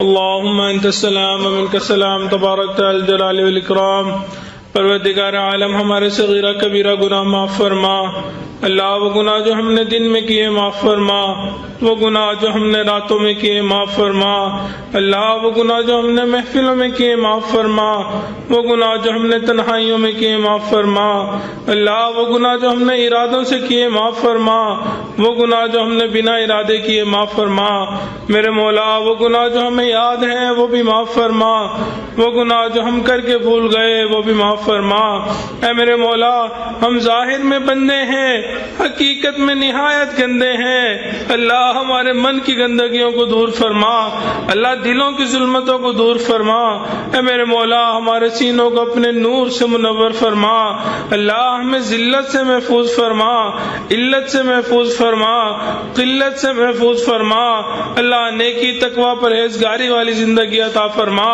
اللهم انت السلام ومنك السلام تبارک الجلال والاکرام۔ پروردگار عالم ہمارے صغیرہ کبیرہ گناہ معاف فرما۔ اللہ وہ گناہ جو ہم نے دن میں کیے معاف فرما، وہ گناہ جو ہم نے راتوں میں کیے معاف فرما۔ اللہ وہ گناہ جو ہم نے محفلوں میں کیے معاف فرما، وہ گناہ جو ہم نے تنہائیوں میں کیے معاف فرما۔ اللہ وہ گناہ جو ہم نے ارادوں سے کیے معاف فرما، وہ گناہ جو ہم نے بنا ارادے کیے معاف فرما۔ میرے مولا وہ گناہ جو ہمیں یاد ہیں وہ بھی معاف فرما، وہ گناہ جو ہم کر کے بھول گئے وہ بھی معاف فرما۔ اے میرے مولا ہم ظاہر میں بندے ہیں، حقیقت میں نہایت گندے ہیں۔ اللہ ہمارے من کی گندگیوں کو دور فرما، اللہ دلوں کی ظلمتوں کو دور فرما۔ اے میرے مولا ہمارے سینوں کو اپنے نور سے منور فرما، اللہ ہمیں ذلت سے محفوظ فرما، علت سے محفوظ فرما، قلت سے محفوظ فرما۔ اللہ نیکی تقوی پرہیزگاری والی زندگی عطا فرما۔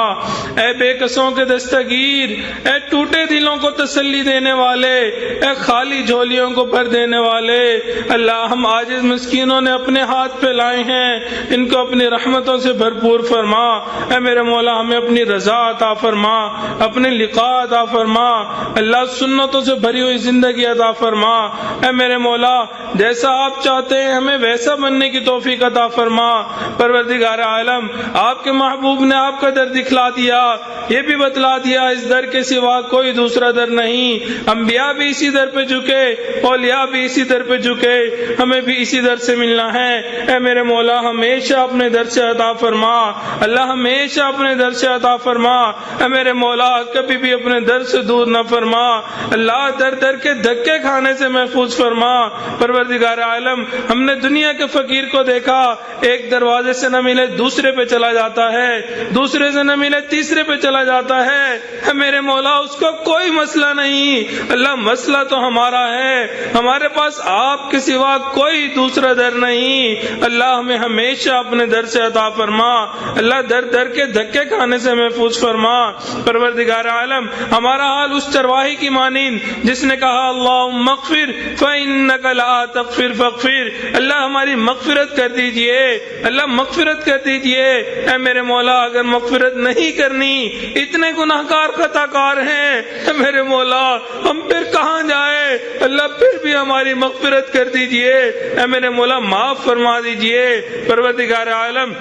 اے بے کسوں کے دستگیر، اے ٹوٹے دلوں کو تسلی دینے والے، اے خالی جھولیوں کو بھر دینے والے، اللہ ہم عاجز مسکینوں نے اپنے ہاتھ پھیلائے ہیں، ان کو اپنی رحمتوں سے بھرپور فرما۔ اے میرے مولا ہمیں اپنی رضا عطا فرما، اپنے لقاء عطا فرما، اللہ سنتوں سے بھری ہوئی زندگی عطا فرما۔ اے میرے مولا جیسا آپ چاہتے ہیں ہمیں ویسا بننے کی توفیق عطا فرما۔ پروردگار عالم آپ کے محبوب نے آپ کا در دکھلا دیا، یہ بھی بتلا دیا اس در کے سوا کوئی دوسرا در نہیں۔ انبیاء بھی اسی در پہ جھکے، اولیاء بھی اسی در پہ جھکے، ہمیں بھی اسی در سے ملنا ہے۔ اے میرے مولا ہمیشہ اپنے در سے عطا فرما، اللہ ہمیشہ اپنے در سے عطا فرما۔ اے میرے مولا کبھی بھی اپنے در سے دور نہ فرما، اللہ در در کے دھکے کھانے سے محفوظ فرما۔ پروردگار عالم ہم نے دنیا کے فقیر کو دیکھا، ایک دروازے سے نہ ملے دوسرے پہ چلا جاتا ہے، دوسرے سے نہ ملے تیسرے پہ چلا جاتا ہے۔ اے میرے مولا اس کو کوئی مسئلہ نہیں، اللہ مسئلہ تو ہمارا ہے، ہمارے پاس آپ کے سوا کوئی دوسرا در نہیں۔ اللہ ہمیں ہمیشہ اپنے در سے عطا فرما، اللہ در در کے دھکے کھانے سے محفوظ فرما۔ پروردگار عالم ہمارا حال اس چرواہی کی مانند جس نے کہا اللہم اغفر فإنک لا تغفر فاغفر، اللہ ہماری مغفرت کر دیجئے، اللہ مغفرت کر دیجئے۔ اے میرے مولا اگر مغفرت نہیں کرنی، اتنے گناہگار خطا کار ہیں، اے میرے مولا ہم پھر کہاں جائیں، اللہ پھر بھی ہماری مغفرت کر دیجئے، اے میرے مولا معاف فرما دیجئے۔ پروردگار عالم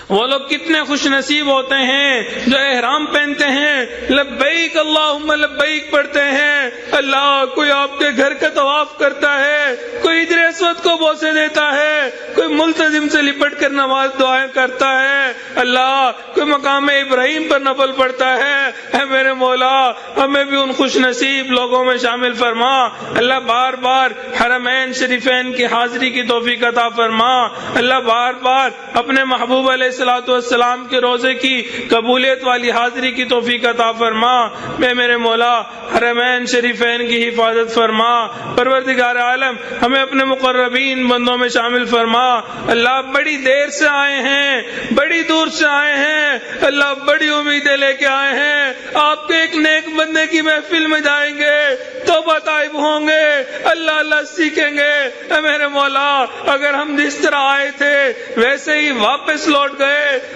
وہ لوگ کتنے خوش نصیب ہوتے ہیں جو احرام پہنتے ہیں، لبیک اللہم لبیک پڑھتے ہیں، اللہ کوئی آپ کے گھر کا طواف کرتا ہے، کوئی حجر اسود کو بوسے دیتا ہے، کوئی ملتزم سے لپٹ کر نماز دعائیں کرتا ہے، اللہ کوئی مقام ابراہیم پر نفل پڑھتا ہے۔ اے میرے مولا ہمیں بھی ان خوش نصیب لوگوں میں شامل فرما، اللہ بار بار حرمین شریفین کی حاضری کی توفیق عطا فرما، اللہ بار بار اپنے محبوب علیہ والسلام کے روزے کی قبولیت والی حاضری کی توفیق عطا فرما۔ میں میرے مولا حرمین شریفین کی حفاظت فرما۔ پروردگار عالم ہمیں اپنے مقربین بندوں میں شامل فرما۔ اللہ بڑی دیر سے آئے ہیں، بڑی دور سے آئے ہیں، اللہ بڑی امیدیں لے کے آئے ہیں، آپ کے ایک نیک بندے کی محفل میں جائیں گے، توبہ طائب ہوں گے، اللہ اللہ سیکھیں گے۔ اے میرے مولا اگر ہم جس طرح آئے تھے ویسے ہی واپس لوٹ گئے،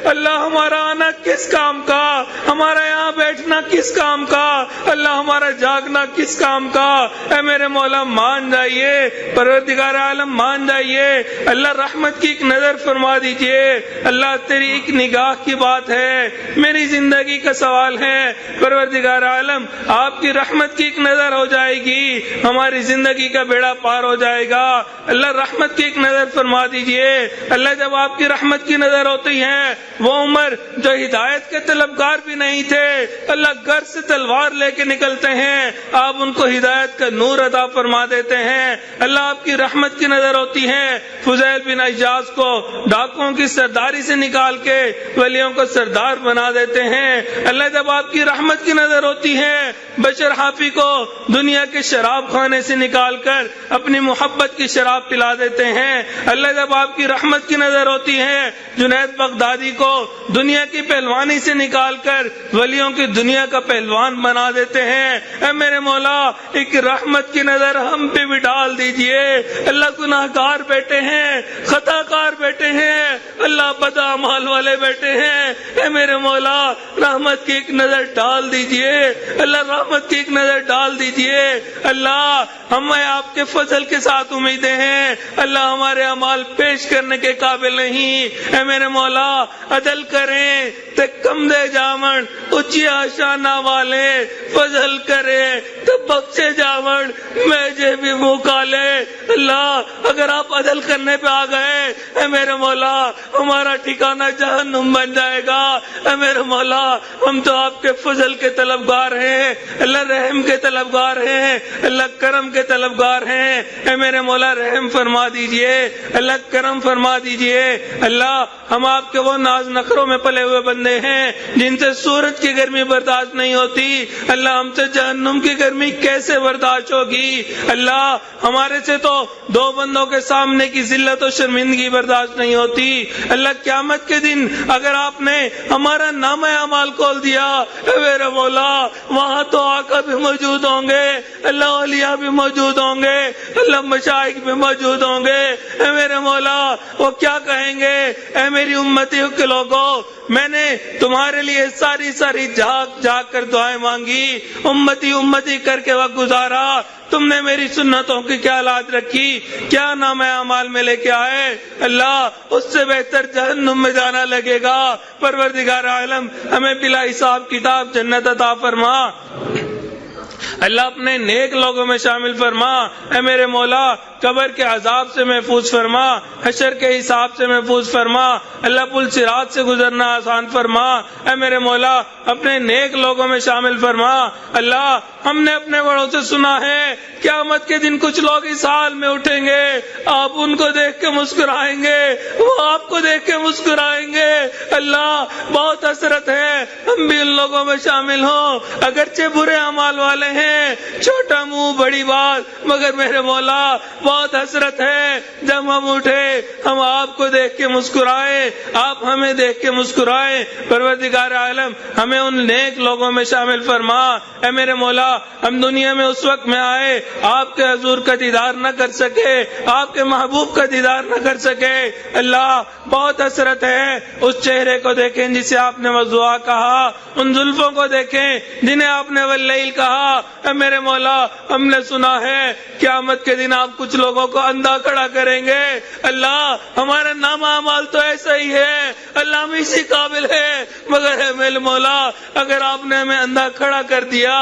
اللہ ہمارا آنا کس کام کا، ہمارا یہاں بیٹھنا کس کام کا، اللہ ہمارا جاگنا کس کام کا۔ اے میرے مولا مان جائیے، پروردگار عالم مان جائیے، اللہ رحمت کی ایک نظر فرما دیجئے، اللہ تیری ایک نگاہ کی بات ہے، میری زندگی کا سوال ہے، پروردگار عالم آپ کی رحمت کی ایک نظر ہو جائے گی، ہماری زندگی کا بیڑا پار ہو جائے گا، اللہ رحمت کی ایک نظر فرما دیجئے۔ اللہ جب آپ کی رحمت کی نظر ہوتی ہے، وہ عمر جو ہدایت کے طلبگار بھی نہیں تھے، اللہ گھر سے تلوار لے کے نکلتے ہیں، آپ ان کو ہدایت کا نور عطا فرما دیتے ہیں، اللہ آپ کی رحمت کی نظر ہوتی ہے۔ فضیل بن عیاض کو ڈاکوؤں کی سرداری سے نکال کے ولیوں کو سردار بنا دیتے ہیں، اللہ جب آپ کی رحمت کی نظر ہوتی ہے۔ بشر حافی کو دنیا کے شراب خانے سے نکال کر اپنی محبت کی شراب پلا دیتے ہیں۔ اللہ جب آپ کی رحمت کی نظر ہوتی ہے جنید بغدادی کو دنیا کی پہلوانی سے نکال کر ولیوں کی دنیا کا پہلوان بنا دیتے ہیں۔ اے میرے مولا ایک رحمت کی نظر ہم پہ بھی ڈال دیجئے۔ اللہ گناہ گار بیٹے ہیں، خطا کار بیٹے ہیں، اللہ بد اعمال والے بیٹے ہیں، اے میرے مولا رحمت کی ایک نظر ڈال دیجئے، اللہ رحمت کی ایک نظر ڈال دیجئے۔ اللہ ہمیں آپ کے فضل کے ساتھ امیدیں ہیں، اللہ ہمارے اعمال پیش کرنے کے قابل نہیں، اے میرے مولا عدل کریں تے کم دے جاون اچھی آشانہ والے، فضل کرے تو بخشے جاون میں جے بھی منہ کالے۔ اللہ اگر آپ عدل کرنے پہ آ گئے اے میرے مولا ہمارا ٹھکانہ جہنم بن جائے گا۔ اے میرے مولا ہم تو آپ کے فضل کے طلبگار ہیں، اللہ رحم کے طلبگار ہیں، اللہ کرم کے طلبگار ہیں، اے میرے مولا رحم فرما دیجئے، اللہ کرم فرما دیجئے۔ اللہ ہم آپ کے وہ ناز نخروں میں پلے ہوئے بندے ہیں جن سے سورج کی گرمی برداشت نہیں ہوتی، اللہ ہم سے جہنم کی گرمی کیسے برداشت ہوگی؟ اللہ ہمارے سے تو دو بندوں کے سامنے کی ذلت و شرمندگی برداشت نہیں ہوتی، اللہ قیامت کے دن اگر آپ نے ہمارا نامہ اعمال کھول دیا اے میرے مولا وہاں تو آقا بھی موجود ہوں گے، اللہ اولیاء بھی موجود ہوں گے، اللہ مشائخ بھی موجود ہوں گے، اے میرے مولا وہ کیا کہیں گے؟ اے میری امتیوں کے لوگوں میں نے تمہارے لیے ساری جھاگ جھاگ کر دعائیں مانگی، امتی امتی کر کے وقت گزارا، تم نے میری سنتوں کی کیا لاج رکھی، کیا نام اعمال میں لے کے آئے؟ اللہ اس سے بہتر جہنم میں جانا لگے گا۔ پروردگار عالم ہمیں بلا حساب کتاب جنت عطا فرما، اللہ اپنے نیک لوگوں میں شامل فرما، اے میرے مولا قبر کے عذاب سے محفوظ فرما، حشر کے حساب سے محفوظ فرما، اللہ پل صراط سے گزرنا آسان فرما، اے میرے مولا اپنے نیک لوگوں میں شامل فرما۔ اللہ ہم نے اپنے بڑوں سے سنا ہے قیامت کے دن کچھ لوگ اس حال میں اٹھیں گے، آپ ان کو دیکھ کے مسکرائیں گے، وہ آپ کو دیکھ کے مسکرائیں گے۔ اللہ بہت حسرت ہے ہم بھی ان لوگوں میں شامل ہوں، اگرچہ برے اعمال والے ہیں، چھوٹا منہ بڑی بات، مگر میرے مولا بہت حسرت ہے جب ہم اٹھے ہم آپ کو دیکھ کے مسکرائے، آپ ہمیں دیکھ کے مسکرائے۔ پروردگار عالم ہمیں ان نیک لوگوں میں شامل فرما، اے میرے مولا ہم دنیا میں اس وقت میں آئے آپ کے حضور کا دیدار نہ کر سکے، آپ کے محبوب کا دیدار نہ کر سکے، اللہ بہت حسرت ہے۔ اس چہرے کو دیکھیں جسے آپ نے وضحا کہا، ان زلفوں کو دیکھیں جنہیں آپ نے واللیل کہا، اے میرے مولا ہم نے سنا ہے قیامت کے دن آپ کچھ لوگوں کو اندھا کھڑا کریں گے، اللہ ہمارا نامہ اعمال تو ایسا ہی ہے، اللہ ہم اسی قابل ہے، مگر اے میرے مولا اگر آپ نے ہمیں اندھا کھڑا کر دیا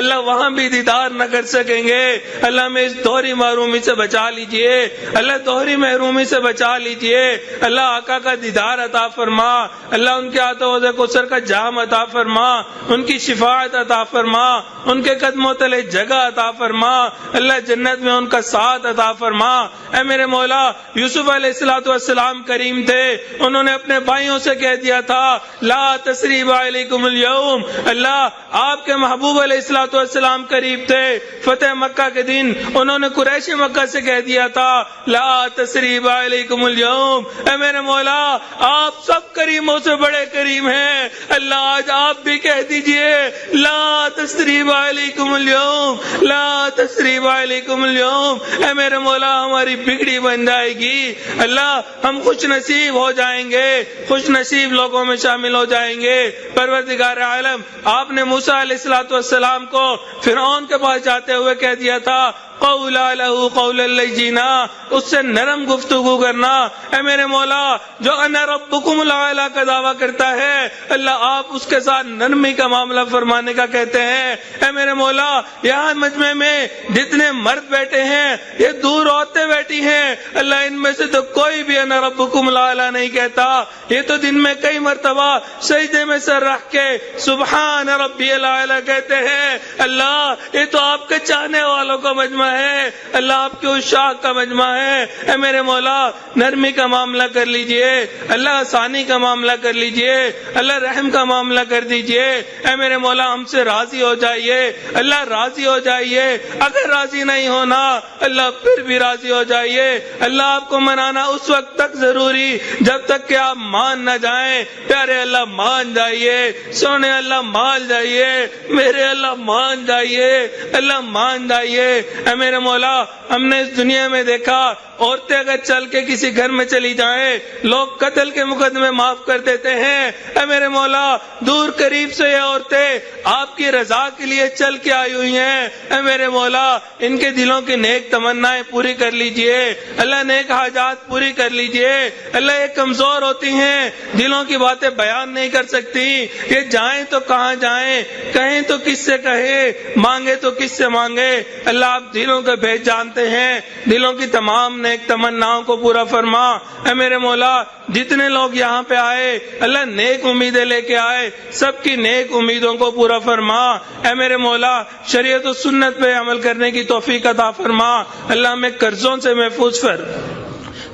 اللہ وہاں بھی دیدار نہ کر سکیں گے، اللہ ہمیں اس دوہری محرومی سے بچا لیجئے، اللہ دوہری محرومی سے بچا لیجئے، اللہ آقا کا دیدار عطا فرما، اللہ ان کے ہاتھوں حوض کوثر کا جام عطا فرما، ان کی شفاعت عطا فرما، ان کے قدموں تلے جگہ عطا فرما، اللہ جنت میں ان کا ساتھ عطا فرما۔ اے میرے مولا یوسف علیہ السلام کریم تھے، انہوں نے اپنے بھائیوں سے کہہ دیا تھا لا تثریب علیکم اليوم، اللہ آپ کے محبوب علیہ السلام قریب تھے، فتح مکہ کے دن انہوں نے قریش مکہ سے کہہ دیا تھا لا تثریب علیکم اليوم، اے میرے مولا آپ سب کریموں سے بڑے کریم ہیں، اللہ آج آپ بھی کہہ دیجئے لا تثریب علیکم اليوم، لا تثریب علیکم اليوم، اے میرے مولا ہماری بگڑی بن جائے گی، اللہ ہم خوش نصیب ہو جائیں گے، خوش نصیب لوگوں میں شامل ہو جائیں گے۔ پروردگار عالم آپ نے موسیٰ علیہ السلام کو فرعون کے پاس جاتے ہوئے کہہ دیا تھا قولا لہو قولا لینا، اس سے نرم گفتگو کرنا، اے میرے مولا جو انا ربکم الاعلی کا دعویٰ کرتا ہے اللہ آپ اس کے ساتھ نرمی کا معاملہ فرمانے کا کہتے ہیں۔ اے میرے مولا یہاں مجمع میں جتنے مرد بیٹھے ہیں یہ دور عورتیں بیٹھی ہیں، اللہ ان میں سے تو کوئی بھی انا ربکم الاعلی نہیں کہتا، یہ تو دن میں کئی مرتبہ سجدے میں سر رکھ کے سبحان ربی الاعلی کہتے ہیں، اللہ یہ تو آپ کے چاہنے والوں کا مجمع ہے، اللہ آپ کے عشاق کا مجمع ہے، اے میرے مولا نرمی کا معاملہ کر لیجئے، اللہ آسانی کا معاملہ کر لیجئے، اللہ رحم کا معاملہ کر دیجئے، اے میرے مولا ہم سے راضی ہو جائیے، اللہ راضی ہو جائیے، اگر راضی نہیں ہونا اللہ پھر بھی راضی ہو جائیے. اللہ آپ کو منانا اس وقت تک ضروری جب تک کہ آپ مان نہ جائیں. پیارے اللہ مان جائیے, سونے اللہ مان جائیے, میرے اللہ مان جائیے, اللہ مان جائیے. اے میرے مولا, ہم نے اس دنیا میں دیکھا عورتیں اگر چل کے کسی گھر میں چلی جائیں لوگ قتل کے مقدمے معاف کر دیتے ہیں. اے میرے مولا, دور قریب سے یہ عورتیں آپ کی رضا کے لیے چل کے آئی ہوئی ہیں. اے میرے مولا, ان کے دلوں کی نیک تمنائیں پوری کر لیجئے. اللہ نیک حاجات پوری کر لیجئے. اللہ یہ کمزور ہوتی ہیں, دلوں کی باتیں بیان نہیں کر سکتی. یہ جائیں تو کہاں جائیں, کہیں تو کس سے کہیں, مانگے تو کس سے مانگے. اللہ آپ دلوں کے بھید جانتے ہیں, دلوں کی تمام نیک تمناؤں کو پورا فرما. اے میرے مولا, جتنے لوگ یہاں پہ آئے اللہ نیک امیدیں لے کے آئے, سب کی نیک امیدوں کو پورا فرما. اے میرے مولا, شریعت و سنت پہ عمل کرنے کی توفیق عطا فرما. اللہ ہمیں قرضوں سے محفوظ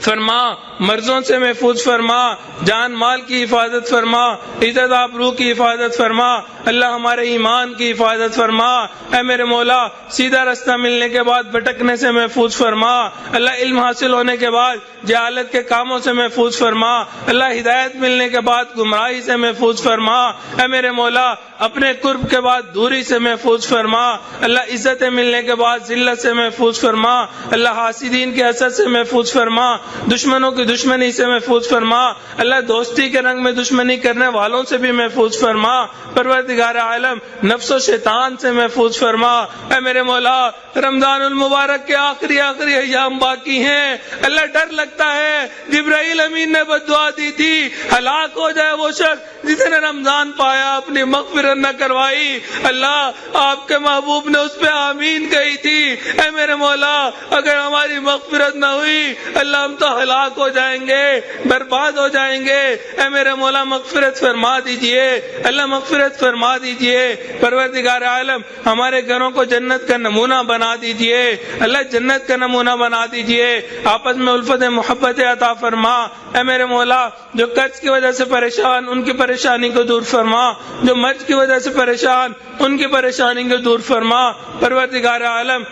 فرما, مرضوں سے محفوظ فرما, جان مال کی حفاظت فرما, عزت آبرو کی حفاظت فرما. اللہ ہمارے ایمان کی حفاظت فرما. اے میرے مولا, سیدھا رستہ ملنے کے بعد بھٹکنے سے محفوظ فرما. اللہ علم حاصل ہونے کے بعد جہالت کے کاموں سے محفوظ فرما. اللہ ہدایت ملنے کے بعد گمراہی سے محفوظ فرما. اے میرے مولا, اپنے قرب کے بعد دوری سے محفوظ فرما. اللہ عزت ملنے کے بعد ذلت سے محفوظ فرما. اللہ حاسدین کے حسد سے محفوظ فرما, دشمنوں کی دشمنی سے محفوظ فرما. اللہ دوستی کے رنگ میں دشمنی کرنے والوں سے بھی محفوظ فرما. پروردگار عالم, نفس و شیطان سے محفوظ فرما. اے میرے مولا, رمضان المبارک کے آخری ایام باقی ہیں. اللہ ڈر لگتا ہے, جبرائیل امین نے بد دعا دی تھی, ہلاک ہو جائے وہ شخص جس نے رمضان پایا اپنی مغفرت نہ کروائی. اللہ آپ کے محبوب نے اس پہ آمین کہی تھی. اے میرے مولا, اگر ہماری مغفرت نہ ہوئی اللہ ہم تو ہلاک ہو جائیں گے, برباد ہو جائیں گے. اے میرے مولا, مغفرت فرما دیجئے. اللہ مغفرت فرما دیجئے. پروردگار عالم, ہمارے گھروں کو جنت کا نمونہ بنا دیجئے. اللہ جنت کا نمونہ بنا دیجئے. آپس میں الفت محبت عطا فرما. اے میرے مولا, جو قرض کی وجہ سے پریشان ان کی پریشانی کو دور فرما, جو مرض کی وجہ سے پریشان ان کی پریشانی کو دور فرما. پروردگار عالم,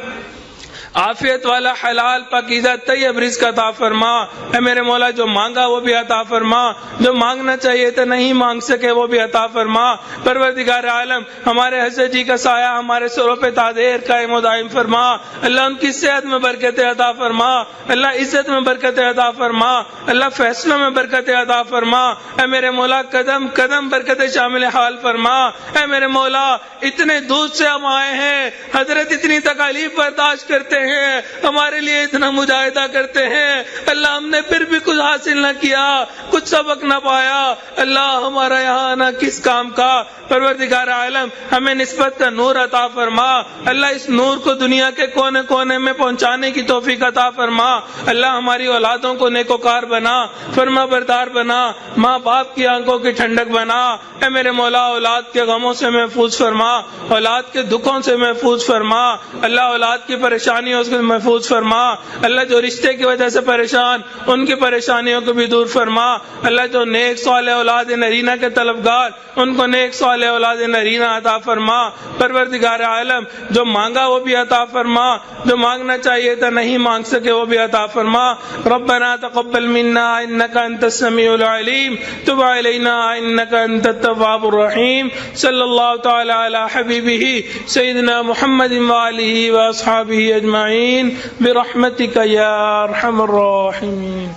عافیت والا حلال پاکیزہ طیب رزق عطا فرما. اے میرے مولا, جو مانگا وہ بھی عطا فرما, جو مانگنا چاہیے تو نہیں مانگ سکے وہ بھی عطا فرما. پروردگار عالم, ہمارے حضرت جی کا سایہ ہمارے سروں پہ تادیر قائم و دائم فرما. اللہ ان کی صحت میں برکتیں عطا فرما. اللہ عزت میں برکتیں عطا فرما. اللہ فیصلوں میں برکتیں عطا فرما. اے میرے مولا, قدم قدم برکتیں شامل حال فرما. اے میرے مولا, اتنے دور سے ہم آئے ہیں, حضرت اتنی تکالیف برداشت کرتے ہیں, ہمارے لیے اتنا مجاہدہ کرتے ہیں. اللہ ہم نے پھر بھی کچھ حاصل نہ کیا, کچھ سبق نہ پایا. اللہ ہمارا یہاں آنا کس کام کا. پروردگار عالم, ہمیں نسبت کا نور عطا فرما. اللہ اس نور کو دنیا کے کونے کونے میں پہنچانے کی توفیق عطا فرما. اللہ ہماری اولادوں کو نیکوکار بنا, فرما بردار بنا, ماں باپ کی آنکھوں کی ٹھنڈک بنا. اے میرے مولا, اولاد کے غموں سے محفوظ فرما, اولاد کے دکھوں سے محفوظ فرما. اللہ اولاد کی پریشانیوں سے محفوظ فرما. اللہ جو رشتے کی وجہ سے پریشان ان کی پریشانیوں کو بھی دور فرما. اللہ جو نیک صالح اولاد نرینہ کے طلبگار ان کو نیک صالح اولاد نرینہ عطا فرما. پروردگار عالم, جو مانگا وہ بھی عطا فرما, جو مانگنا چاہیے تھا نہیں مانگ سکے وہ بھی عطا فرما. ربنا تقبل منا انك انت السميع العليم تب علينا انك انت التواب الرحيم. صلی اللہ تعالی علی حبیبہ سیدنا محمد وآلہ واصحابہ اجمعین برحمتک یا ارحم الراحمین.